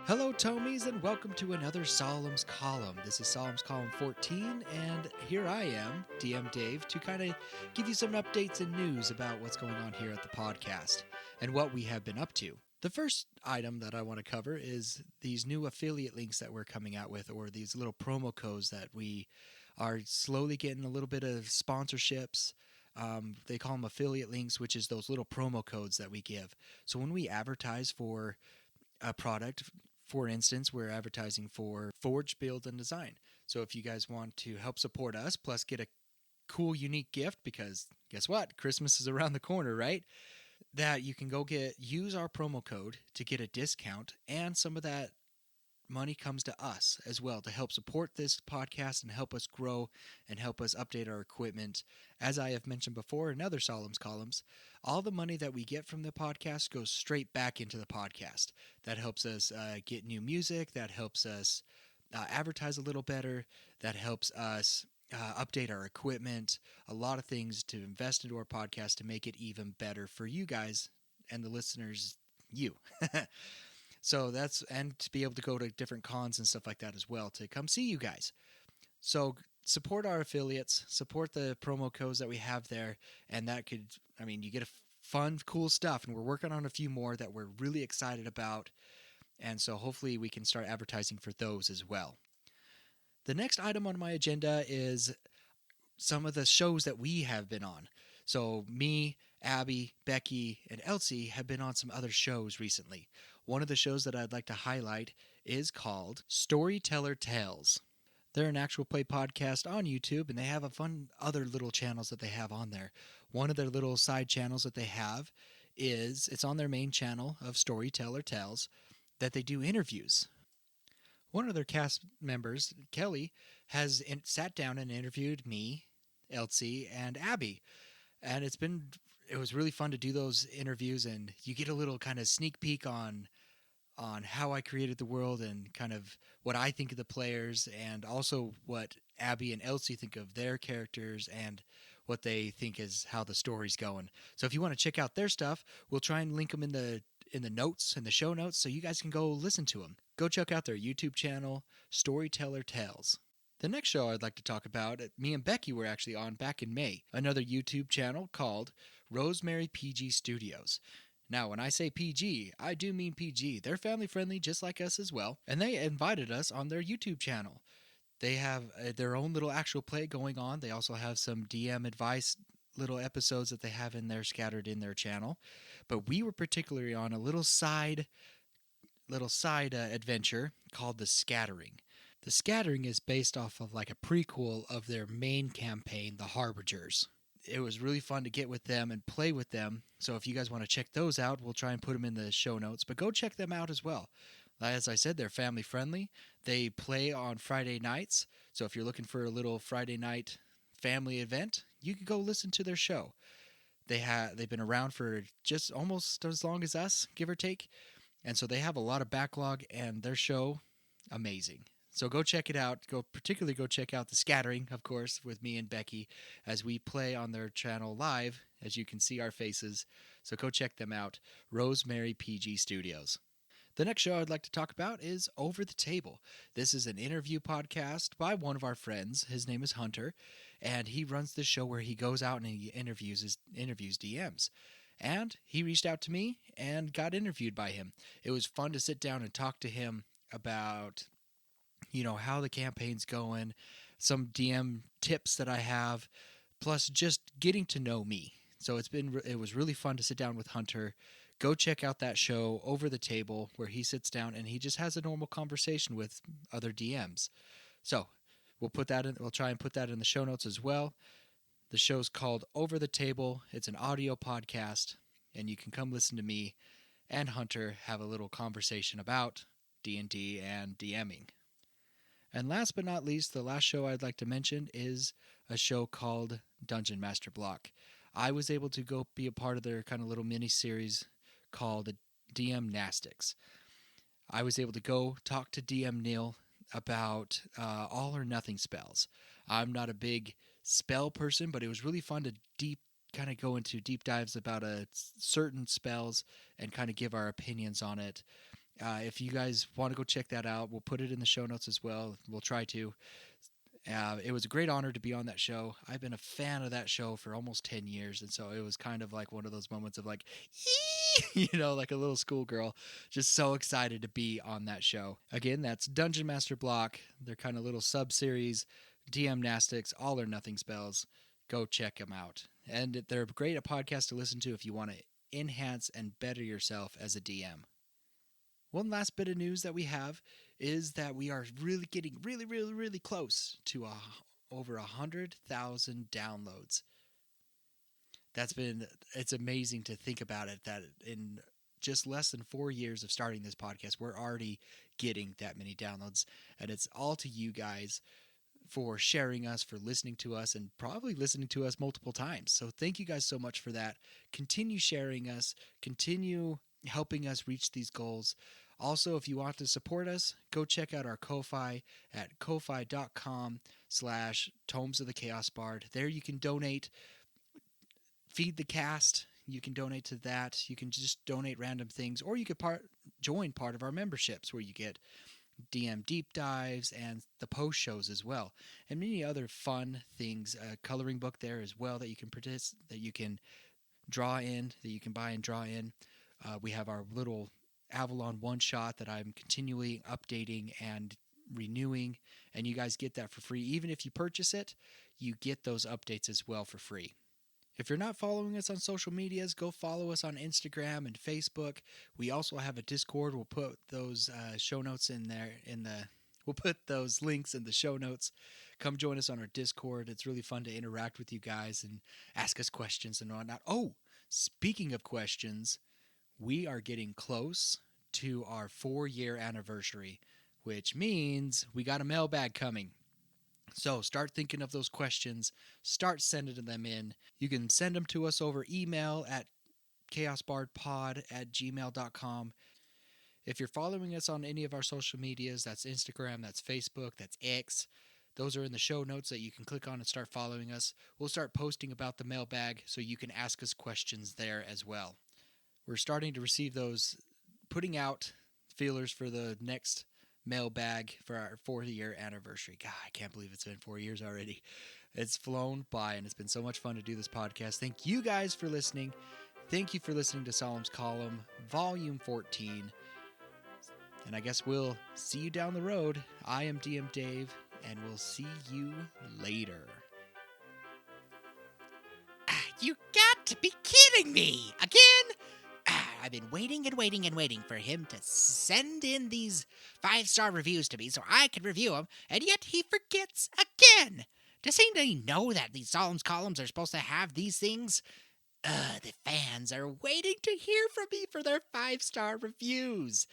Hello, Tomies, and welcome to another Saulum's Column. This is Saulum's Column 14, and here I am, DM Dave, to kind of give you some updates and news about what's going on here at the podcast and what we have been up to. The first item that I want to cover is these new affiliate links that we're coming out with, or these little promo codes that we are slowly getting a little bit of sponsorships. They call them affiliate links, which is those little promo codes that we give. So when we advertise for a product, for instance, we're advertising for Forge, Build, and Design. So if you guys want to help support us, plus get a cool, unique gift, because guess what? Christmas is around the corner, right? That you can use our promo code to get a discount, and some of that money comes to us as well to help support this podcast and help us grow and help us update our equipment. As I have mentioned before in other Saulum's columns, all the money that we get from the podcast goes straight back into the podcast. That helps us get new music, that helps us advertise a little better, that helps us update our equipment, a lot of things to invest into our podcast to make it even better for you guys and the listeners, you. So and to be able to go to different cons and stuff like that as well to come see you guys. So support our affiliates, support the promo codes that we have there, and you get a fun, cool stuff, and we're working on a few more that we're really excited about, and so hopefully we can start advertising for those as well. The next item on my agenda is some of the shows that we have been on. So me, Abby, Bekki, and Elsie have been on some other shows recently. One of the shows that I'd like to highlight is called Storyteller Tales. They're an actual play podcast on YouTube, and they have a fun other little channels that they have on there. One of their little side channels that they have it's on their main channel of Storyteller Tales, that they do interviews. One of their cast members, Kelly, has sat down and interviewed me, Elsie, and Abby. And it was really fun to do those interviews, and you get a little kind of sneak peek on how I created the world and kind of what I think of the players, and also what Abby and Elsie think of their characters and what they think is how the story's going. So if you want to check out their stuff, we'll try and link them in the notes, in the show notes, so you guys can go listen to them. Go check out their YouTube channel, Storyteller Tales. The next show I'd like to talk about, me and Bekki were actually on back in May, another YouTube channel called Rosemary PG Studios. Now, when I say PG, I do mean PG. They're family friendly just like us as well, and they invited us on their YouTube channel. They have their own little actual play going on. They also have some DM advice little episodes that they have in there scattered in their channel. But we were particularly on a little side adventure called The Scattering. The Scattering is based off of like a prequel of their main campaign, The Harbingers. It was really fun to get with them and play with them. So if you guys want to check those out, we'll try and put them in the show notes. But go check them out as well. As I said, they're family friendly. They play on Friday nights. So if you're looking for a little Friday night family event, you can go listen to their show. They've been around for just almost as long as us, give or take. And so they have a lot of backlog, and their show, amazing. So go check it out. Particularly go check out The Scattering, of course, with me and Bekki as we play on their channel live, as you can see our faces. So go check them out, Rosemary PG Studios. The next show I'd like to talk about is Over the Table. This is an interview podcast by one of our friends. His name is Hunter, and he runs this show where he goes out and he interviews DMs. And he reached out to me and got interviewed by him. It was fun to sit down and talk to him about, how the campaign's going, some DM tips that I have, plus just getting to know me. So it was really fun to sit down with Hunter. Go check out that show, Over the Table, where he sits down and he just has a normal conversation with other DMs. So we'll try and put that in the show notes as well. The show's called Over the Table. It's an audio podcast, and you can come listen to me and Hunter have a little conversation about D&D and DMing. And last but not least, the last show I'd like to mention is a show called Dungeon Master Block. I was able to go be a part of their kind of little mini-series called DM Nastics. I was able to go talk to DM Neil about all or nothing spells. I'm not a big spell person, but it was really fun to go into deep dives about certain spells and kind of give our opinions on it. If you guys want to go check that out, we'll put it in the show notes as well. We'll try to. It was a great honor to be on that show. I've been a fan of that show for almost 10 years. And so it was kind of like one of those moments of like, like a little schoolgirl, just so excited to be on that show. Again, that's Dungeon Master Block. They're kind of little sub-series, DM Nastics, all or nothing spells. Go check them out. And they're a great podcast to listen to if you want to enhance and better yourself as a DM. One last bit of news that we have is that we are really getting really close to over 100,000 downloads. It's amazing to think about it, that in just less than 4 years of starting this podcast, we're already getting that many downloads. And it's all to you guys for sharing us, for listening to us, and probably listening to us multiple times. So thank you guys so much for that. Continue sharing us, continue helping us reach these goals. Also, if you want to support us, go check out our Ko-Fi at ko-fi.com/Tomes of the Chaos Bard. There you can donate, feed the cast. You can donate to that. You can just donate random things, or you could join part of our memberships where you get DM deep dives and the post shows as well, and many other fun things. A coloring book there as well that you can that you can draw in, that you can buy and draw in. We have our little Avalon one shot that I'm continually updating and renewing, and you guys get that for free. Even if you purchase it, you get those updates as well for free. If you're not following us on social medias, go follow us on Instagram and Facebook. We also have a Discord. We'll put those show notes in there. We'll put those links in the show notes. Come join us on our Discord. It's really fun to interact with you guys and ask us questions and whatnot. Oh, speaking of questions, we are getting close to our 4-year anniversary, which means we got a mailbag coming. So start thinking of those questions. Start sending them in. You can send them to us over email at chaosbardpod@gmail.com. If you're following us on any of our social medias, that's Instagram, that's Facebook, that's X, those are in the show notes that you can click on and start following us. We'll start posting about the mailbag so you can ask us questions there as well. We're starting to receive those, putting out feelers for the next mailbag for our 4-year anniversary. God, I can't believe it's been 4 years already. It's flown by, and it's been so much fun to do this podcast. Thank you guys for listening. Thank you for listening to Saulum's Column, Volume 14. And I guess we'll see you down the road. I am DM Dave, and we'll see you later. You got to be kidding me! Again? I've been waiting for him to send in these 5-star reviews to me so I could review them, and yet he forgets again. Does he know that these Saulum's columns are supposed to have these things? The fans are waiting to hear from me for their 5-star reviews.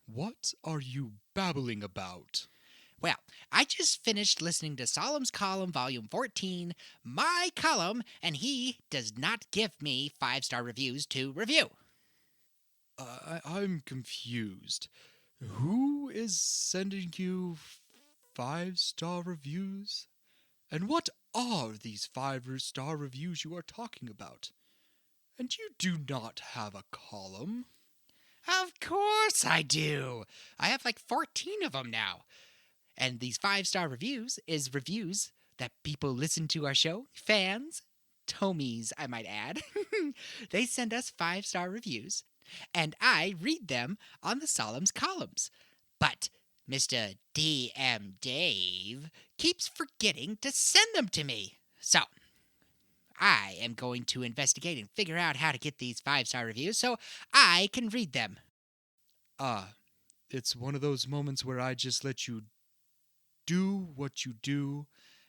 What are you babbling about? Well, I just finished listening to Saulum's Column, Volume 14, my column, and he does not give me 5-star reviews to review. I'm confused. Who is sending you 5-star reviews? And what are these 5-star reviews you are talking about? And you do not have a column. Of course I do. I have like 14 of them now. And these 5-star reviews is reviews that people listen to our show, fans, Tomies, I might add. They send us 5-star reviews, and I read them on the Saulum's columns. But Mr. DM Dave keeps forgetting to send them to me. So, I am going to investigate and figure out how to get these 5-star reviews so I can read them. It's one of those moments where I just let you do what you do,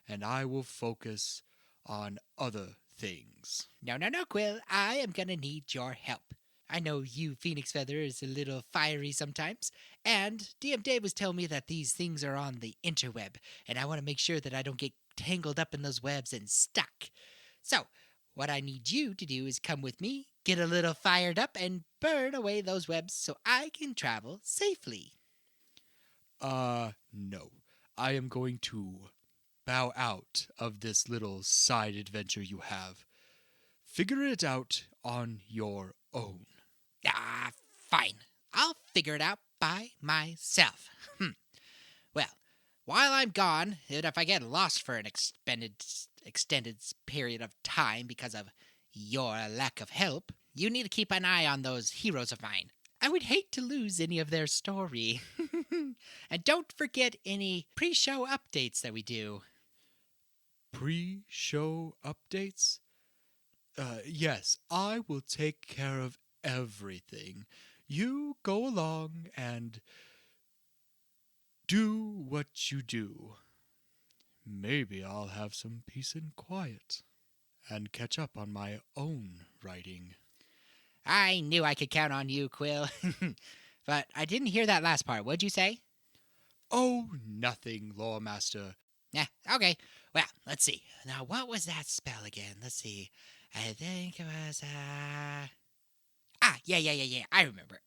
and I will focus on other things. No, Quill. I am going to need your help. I know you, Phoenix Feather, is a little fiery sometimes, and DM Dave was telling me that these things are on the interweb, and I want to make sure that I don't get tangled up in those webs and stuck. So, what I need you to do is come with me, get a little fired up, and burn away those webs so I can travel safely. No. I am going to bow out of this little side adventure you have. Figure it out on your own. Fine. I'll figure it out by myself. Well, while I'm gone, and if I get lost for an extended period of time because of your lack of help, you need to keep an eye on those heroes of mine. I would hate to lose any of their story. And don't forget any pre-show updates that we do. Pre-show updates? Yes, I will take care of everything. You go along and do what you do. Maybe I'll have some peace and quiet and catch up on my own writing. I knew I could count on you, Quill. But I didn't hear that last part. What'd you say? Oh, nothing, Lore Master. Yeah, okay. Well, let's see. Now, what was that spell again? Let's see. I think it was, yeah. I remember.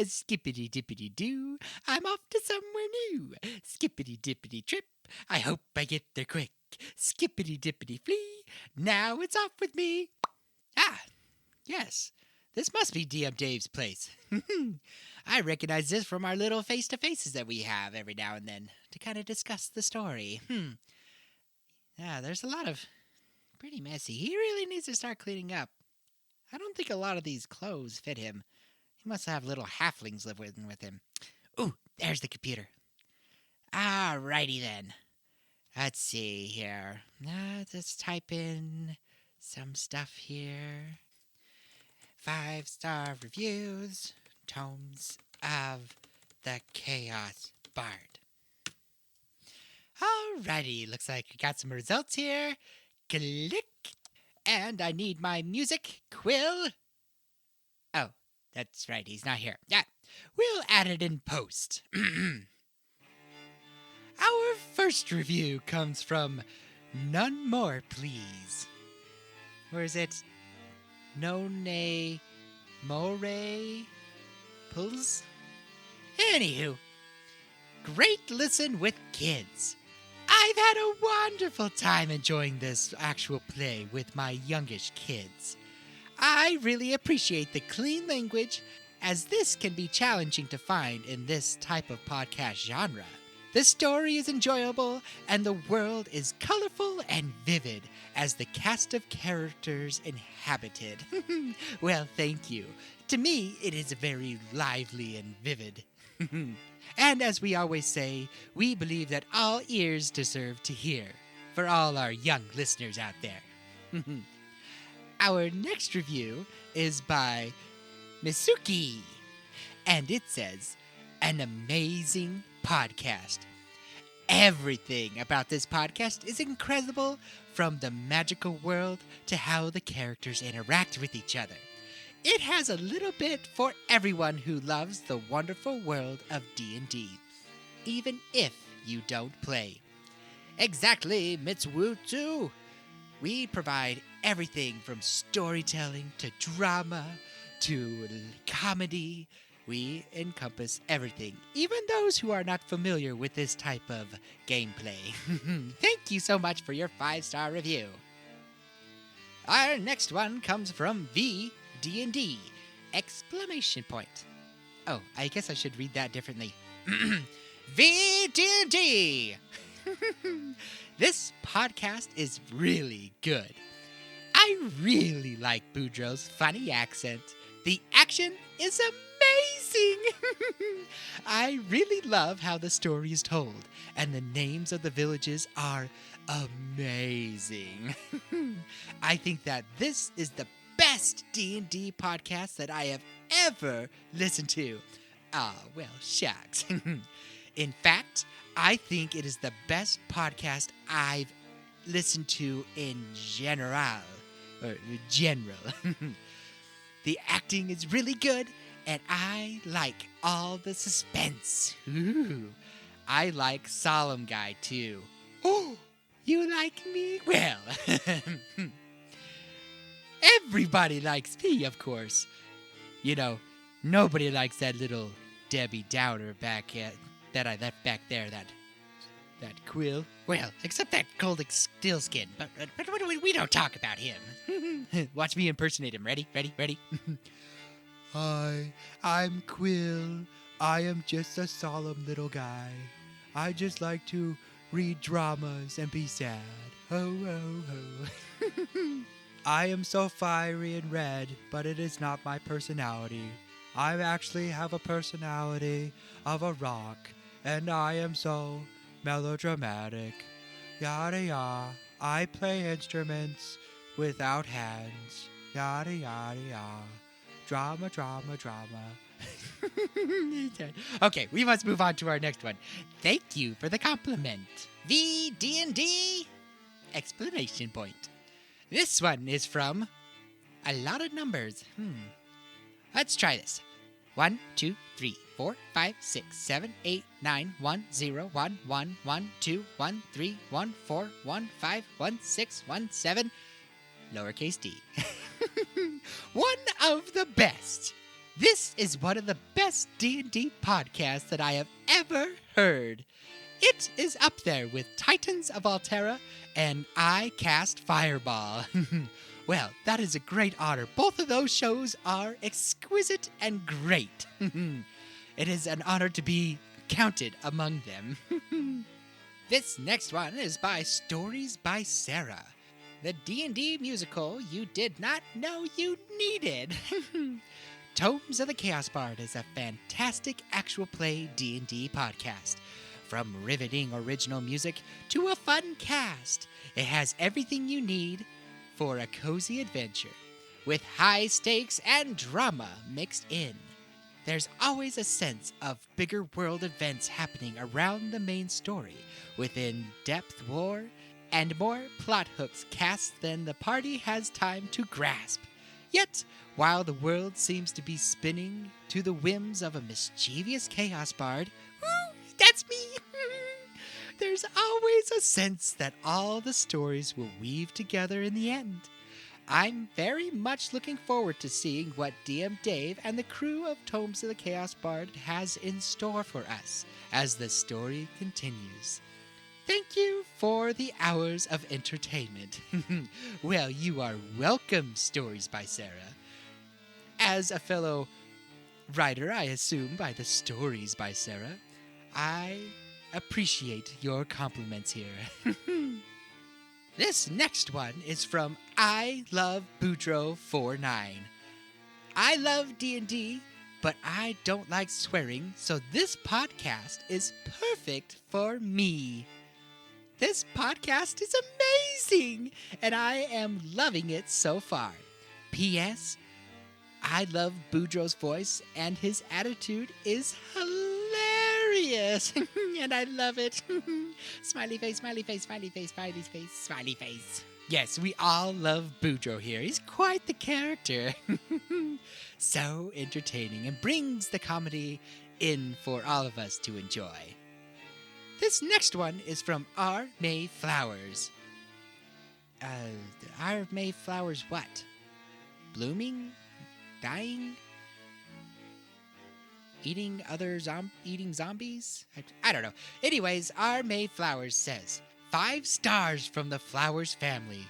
Skippity-dippity-doo. I'm off to somewhere new. Skippity-dippity trip. I hope I get there quick. Skippity-dippity flee. Now it's off with me. Ah, yes. This must be DM Dave's place. I recognize this from our little face-to-faces that we have every now and then to kind of discuss the story. Yeah, there's a lot of pretty messy. He really needs to start cleaning up. I don't think a lot of these clothes fit him. He must have little halflings living with him. Ooh, there's the computer. Alrighty then. Let's see here. Let's type in some stuff here. 5-star reviews. Tomes of the Chaos Bard. Alrighty, looks like we got some results here. Click. And I need my music, Quill. Oh, that's right, he's not here. Yeah, we'll add it in post. Our first review comes from None More, Please. Or is it None More Pulls? Anywho, great listen with kids. I've had a wonderful time enjoying this actual play with my youngish kids. I really appreciate the clean language, as this can be challenging to find in this type of podcast genre. The story is enjoyable, and the world is colorful and vivid as the cast of characters inhabited. Well, thank you. To me, it is very lively and vivid. And as we always say, we believe that all ears deserve to hear, for all our young listeners out there. Our next review is by Misuki, and it says, an amazing podcast. Everything about this podcast is incredible, from the magical world to how the characters interact with each other. It has a little bit for everyone who loves the wonderful world of D&D, even if you don't play. Exactly, Mitsuwutsu. We provide everything from storytelling to drama to comedy. We encompass everything, even those who are not familiar with this type of gameplay. Thank you so much for your 5-star review. Our next one comes from V14! Exclamation point. Oh, I guess I should read that differently. V14! This podcast is really good. I really like Boudreaux's funny accent. The action is amazing! I really love how the story is told, and the names of the villages are amazing. I think that this is the best D&D podcast that I have ever listened to. Well, shucks. In fact, I think it is the best podcast I've listened to in general. The acting is really good, and I like all the suspense. Ooh, I like Saulum guy too. Oh, you like me? Well, everybody likes me, of course. You know, nobody likes that little Debbie Downer that I left back there, that Quill. Well, except that cold Stillskin, but we don't talk about him. Watch me impersonate him. Ready? Hi, I'm Quill. I am just a solemn little guy. I just like to read dramas and be sad. Ho, ho, ho. I am so fiery and red, but it is not my personality. I actually have a personality of a rock, and I am so melodramatic. Yada yada. I play instruments without hands. Yada yada yada. Drama, drama, drama. Okay, we must move on to our next one. Thank you for the compliment. VD&D! Explanation point. This one is from a lot of numbers. Let's try this. 1, 2, 3, 4, 5, 6, 7, 8, 9, 1, 0, 1, 1, 1, 2, 1, 3, 1, 4, 1, 5, 1, 6, 1, 7, lowercase d. One of the best. This is one of the best D&D podcasts that I have ever heard. It is up there with Titans of Altera and I Cast Fireball. Well, that is a great honor. Both of those shows are exquisite and great. It is an honor to be counted among them. This next one is by Stories by Sarah, the D&D musical you did not know you needed. Tomes of the Chaos Bard is a fantastic actual play D&D podcast. From riveting original music to a fun cast, it has everything you need for a cozy adventure, with high stakes and drama mixed in. There's always a sense of bigger world events happening around the main story, with in-depth lore and more plot hooks cast than the party has time to grasp. Yet, while the world seems to be spinning to the whims of a mischievous chaos bard, that's me! There's always a sense that all the stories will weave together in the end. I'm very much looking forward to seeing what DM Dave and the crew of Tomes of the Chaos Bard has in store for us as the story continues. Thank you for the hours of entertainment. Well, you are welcome, Stories by Sarah. As a fellow writer, I assume, by the Stories by Sarah, I appreciate your compliments here. This next one is from I Love Boudreaux 49. I love D&D, but I don't like swearing, so this podcast is perfect for me. This podcast is amazing, and I am loving it so far. P.S. I love Boudreaux's voice, and his attitude is hilarious, and I love it. Smiley face, smiley face, smiley face, smiley face, smiley face. Yes, we all love Boudreaux here. He's quite the character. So entertaining and brings the comedy in for all of us to enjoy. This next one is from R. May Flowers. R. May Flowers what? Blooming? Dying? Eating eating zombies? I don't know. Anyways, R. May Flowers says, 5 stars from the Flowers family.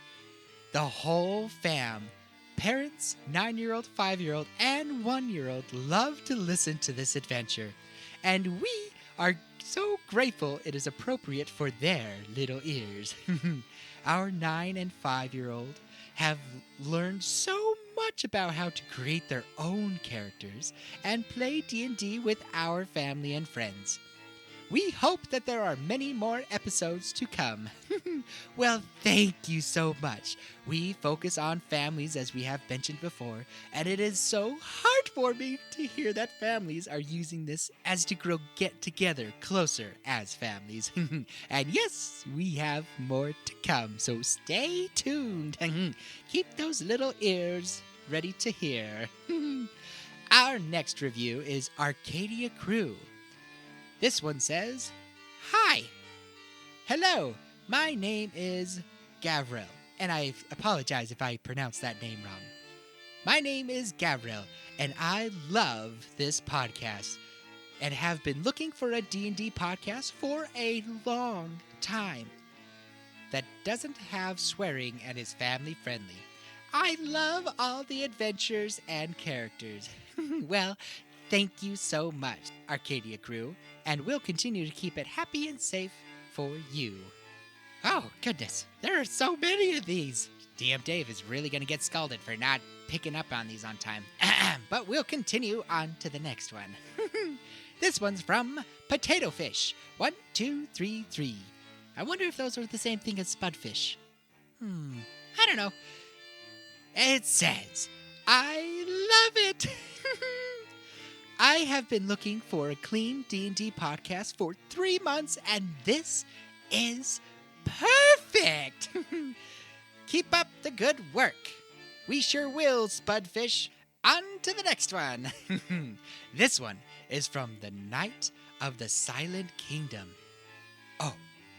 The whole fam, parents, 9-year-old, 5-year-old, and 1-year-old love to listen to this adventure. And we are so grateful it is appropriate for their little ears. Our 9 and 5-year-old have learned so much about how to create their own characters and play D&D with our family and friends. We hope that there are many more episodes to come. Well, thank you so much. We focus on families as we have mentioned before, and it is so heartwarming to hear that families are using this as to get together closer as families. And yes, we have more to come, so stay tuned. Keep those little ears ready to hear. Our next review is Arcadia Crew. This one says, Hi! Hello, my name is Gavril, and I apologize if I pronounced that name wrong. My name is Gavril, and I love this podcast, and have been looking for a D&D podcast for a long time that doesn't have swearing and is family friendly. I love all the adventures and characters. Well, thank you so much, Arcadia crew, and we'll continue to keep it happy and safe for you. Oh, goodness, there are so many of these. DM Dave is really going to get scalded for not picking up on these on time. But we'll continue on to the next one. This one's from Potato Fish 1233. I wonder if those are the same thing as Spudfish. I don't know. It says, I love it. I have been looking for a clean D&D podcast for 3 months, and this is perfect. Keep up the good work. We sure will, Spudfish. On to the next one. This one is from the Knight of the Silent Kingdom. Oh,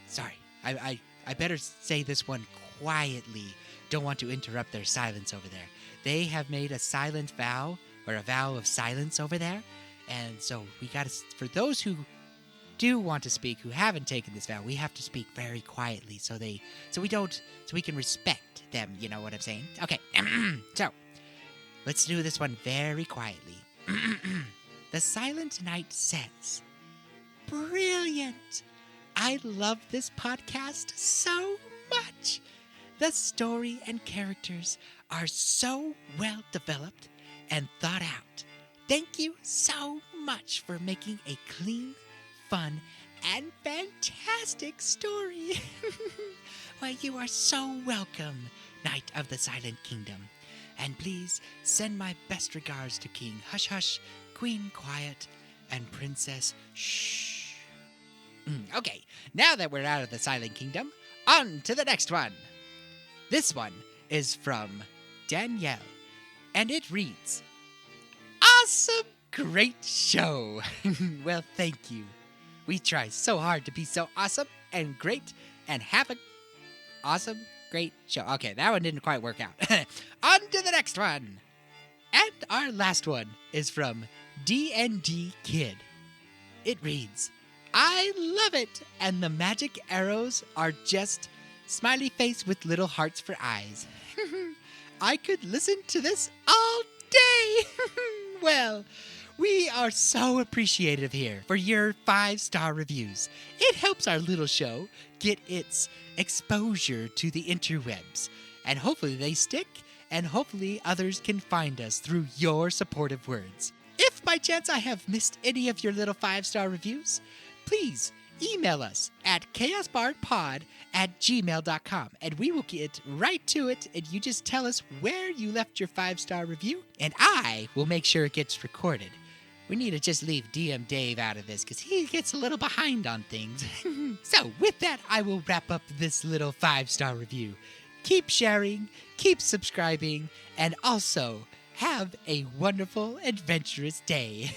sorry. I better say this one quietly. Don't want to interrupt their silence over there. They have made a silent vow, or a vow of silence over there. And so we gotta, for those who do want to speak, who haven't taken this vow, we have to speak very quietly so we can respect them, you know what I'm saying? Okay, so let's do this one very quietly. The Silent Knight says, brilliant! I love this podcast so much. The story and characters are so well developed and thought out. Thank you so much for making a clean, fun, and fantastic story. Well, you are so welcome, Knight of the Silent Kingdom. And please send my best regards to King Hush Hush, Queen Quiet, and Princess Shh. Okay, now that we're out of the Silent Kingdom, on to the next one. This one is from Danielle, and it reads, awesome, great show. Well, thank you. We try so hard to be so awesome and great and have a awesome, great show. Okay, that one didn't quite work out. On to the next one. And our last one is from D&D Kid. It reads, I love it, and the magic arrows are just smiley face with little hearts for eyes. I could listen to this all day. Well, we are so appreciative here for your 5-star reviews. It helps our little show get its exposure to the interwebs. And hopefully they stick, and hopefully others can find us through your supportive words. If by chance I have missed any of your little 5-star reviews, please email us at chaosbardpod@gmail.com, and we will get right to it, and you just tell us where you left your 5-star review, and I will make sure it gets recorded. We need to just leave DM Dave out of this, because he gets a little behind on things. So with that, I will wrap up this little 5-star review. Keep sharing, keep subscribing, and also have a wonderful, adventurous day.